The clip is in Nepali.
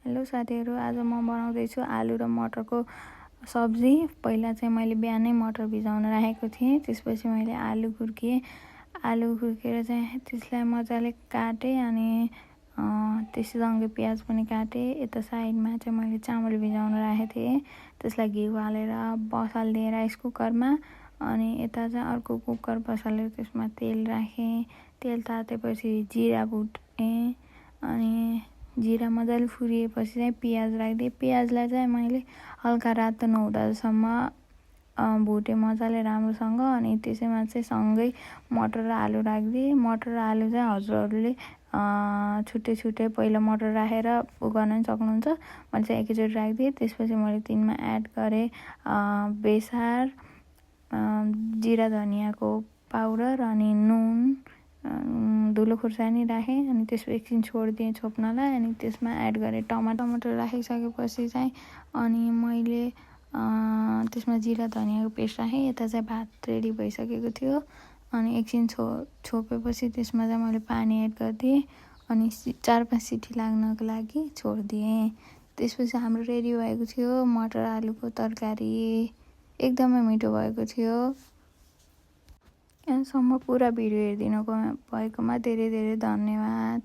हेलो साथीहरू, आज म बनाउँदैछु आलु र मटरको सब्जी। पहिला चाहिँ मैले बिहानै मटर भिजाउन राखेको थिएँ। त्यसपछि मैले आलु खुर्किएँ। आलु खुर्केर चाहिँ त्यसलाई मजाले काटेँ अनि त्यससँगै प्याज पनि काटेँ। यता साइडमा चाहिँ मैले चामल भिजाउन राखेको थिएँ। त्यसलाई घिउ हालेर बसालिदिएँ राइस कुकरमा। अनि यता चाहिँ अर्को कुकर बसालेर त्यसमा तेल राखेँ। तेल तातेपछि जिरा भुटेँ अनि जिरा मजाले फुरिएपछि चाहिँ प्याज राखिदिएँ। प्याजलाई चाहिँ मैले हल्का रातो नहुँदासम्म भुटेँ मजाले राम्रोसँग। अनि त्यसैमा चाहिँ सँगै मटर र आलु राखिदिएँ। मटर र आलु चाहिँ हजुरहरूले छुट्टै छुट्टै पहिला मटर राखेर गर्न पनि सक्नुहुन्छ। मैले चाहिँ एकैचोटि राखिदिएँ। त्यसपछि मैले तिनमा एड गरेँ बेसार, जिरा धनियाँको पाउडर अनि नुन, धुलो खुर्सानी राखेँ। अनि त्यसपछि एकछिन छोडिदिएँ छोप्नलाई। अनि त्यसमा एड गरेँ टमाटर राखिसकेपछि चाहिँ अनि मैले त्यसमा जिरा धनियाँको पेस्ट राखेँ। यता चाहिँ भात रेडी भइसकेको थियो। अनि एकछिन छोपेपछि त्यसमा चाहिँ मैले पानी एड गरिदिएँ अनि 4-5 सिटी लाग्नको लागि छोडिदिएँ। त्यसपछि हाम्रो रेडी भएको थियो मटर आलुको तरकारी। एकदमै मिठो भएको थियो। यहाँसम्म पुरा भिडियो हेरिदिनु भएकोमा धेरै धेरै धन्यवाद।